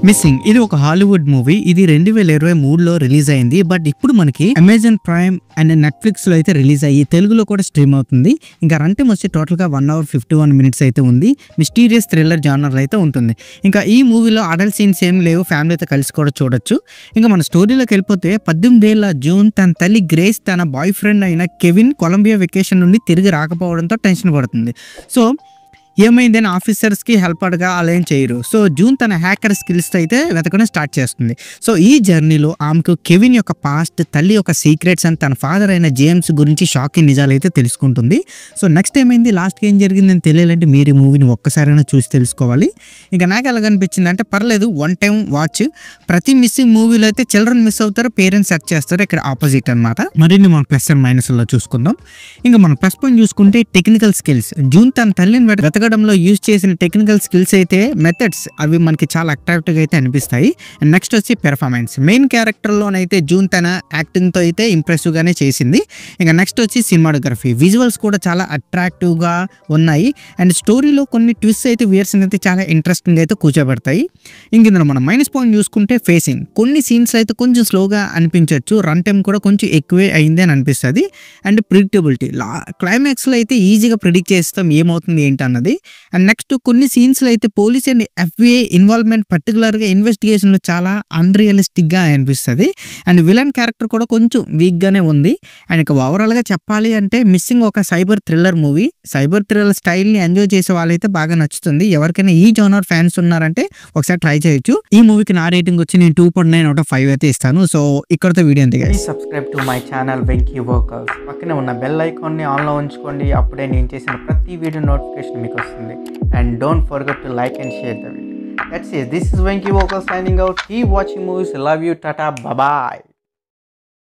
Missing ఇది ఒక Hollywood movie. ఇది 2023లో రిలీజ్ అయింది. బట్ ఇప్పుడు మనకి అమెజాన్ ప్రైమ్ అండ్ నెట్ఫ్లిక్స్ లో అయితే రిలీజ్ అయ్యి తెలుగులో కూడా స్ట్రీమ్ అవుతుంది. ఇంకా రన్ టైం వచ్చి టోటల్ గా 1 hour 51 minutes అయితే ఉంది. మిస్టీరియస్ థ్రిల్లర్ జానర్ అయితే ఉంటుంది. ఇంకా ఈ మూవీలో అడల్ట్ సీన్స్ ఏం లేవు, ఫ్యామిలీతో కలిసి కూడా చూడొచ్చు. ఇంకా మన స్టోరీలోకి వెళ్ళిపోతే 18 ఏళ్ల జూన్ తన తల్లి గ్రేస్ తన బాయ్ ఫ్రెండ్ అయిన కెవిన్ కొలంబియా వెకేషన్ నుండి తిరిగి రాకపోవడంతో టెన్షన్ పడుతుంది. సో ఏమైందని ఆఫీసర్స్కి హెల్ప్ అడగా అలా ఏం చేయరు. సో జూన్ తన హ్యాకర్ స్కిల్స్ అయితే వెతకడం స్టార్ట్ చేస్తుంది. సో ఈ జర్నీలో ఆమెకు కెవిన్ యొక్క పాస్ట్, తల్లి యొక్క సీక్రెట్స్ అండ్ తన ఫాదర్ అయిన జేమ్స్ గురించి షాకింగ్ నిజాలు అయితే తెలుసుకుంటుంది. సో నెక్స్ట్ ఏమైంది, లాస్ట్కి ఏం జరిగిందని తెలియాలంటే మీరు ఈ మూవీని ఒక్కసారైనా చూసి తెలుసుకోవాలి. ఇంకా నాకు ఎలాగనిపించింది అంటే పర్లేదు, వన్ టైం వాచ్. ప్రతి మిస్సింగ్ మూవీలో అయితే చిల్డ్రన్ మిస్ అవుతారు, పేరెంట్స్ సెర్చ్ చేస్తారు. ఇక్కడ ఆపోజిట్ అనమాట. మరిన్ని మనం ప్లస్ అండ్ మైనస్లో చూసుకుందాం. ఇంకా మనం ప్లస్ పాయింట్ చూసుకుంటే టెక్నికల్ స్కిల్స్. జూన్ తన తల్లిని వెతకడంలో యూజ్ చేసిన టెక్నికల్ స్కిల్స్ అయితే మెథడ్స్ అవి మనకి చాలా అట్రాక్టివ్గా అయితే అనిపిస్తాయి. అండ్ నెక్స్ట్ వచ్చి పెర్ఫార్మెన్స్. మెయిన్ క్యారెక్టర్లోనైతే జూన్ తన యాక్టింగ్తో అయితే ఇంప్రెసివ్గానే చేసింది. ఇంకా నెక్స్ట్ వచ్చి సినిమాటోగ్రఫీ. విజువల్స్ కూడా చాలా అట్రాక్టివ్గా ఉన్నాయి. అండ్ స్టోరీలో కొన్ని ట్విస్ట్ అయితే వ్యూయర్స్ని అయితే చాలా ఇంట్రెస్టింగ్ అయితే కూర్చోబెడతాయి. ఇంక ఇందులో మనం మైనస్ పాయింట్ చూసుకుంటే ఫేసింగ్. కొన్ని సీన్స్ అయితే కొంచెం స్లోగా అనిపించవచ్చు, రన్ టైం కూడా కొంచెం ఎక్కువే అయింది అని అనిపిస్తుంది. And predictability. క్లైమాక్స్లో అయితే ఈజీగా ప్రిడిక్ట్ చేస్తాం ఏమవుతుంది ఏంటి అన్నది. అండ్ నెక్స్ట్ కొన్ని సీన్స్లో అయితే పోలీస్ అండ్ FBI ఇన్వాల్వ్మెంట్ పర్టికులర్గా ఇన్వెస్టిగేషన్లో చాలా అన్రియలిస్టిక్గా అనిపిస్తుంది. అండ్ విలన్ క్యారెక్టర్ కూడా కొంచెం వీక్గానే ఉంది. అండ్ ఇక ఓవరాల్గా చెప్పాలి అంటే మిస్సింగ్ ఒక cyber thriller movie. Cyber thriller స్టైల్ని ఎంజాయ్ చేసే వాళ్ళైతే బాగా నచ్చుతుంది. ఎవరికైనా ఈ జోనర్ ఫ్యాన్స్ ఉన్నారంటే ఒకసారి ట్రై చేయొచ్చు. ఈ మూవీకి నా రేటింగ్ వచ్చి నేను 2.9 out of 5 అయితే ఇస్తాను. సో ఇక్కడతో వీడియో అంతే. Subscribe to my channel Venky workers. పక్కనే ఉన్న బెల్ ఐకాన్ని ఆన్లో ఉంచుకోండి. అప్పుడే నేను చేసిన ప్రతి వీడియో నోటిఫికేషన్ మీకు వస్తుంది. And don't forget to like and share the video. That's it. This is Venky Vocal signing out. Keep watching movies. Love you. Tata. Bye bye.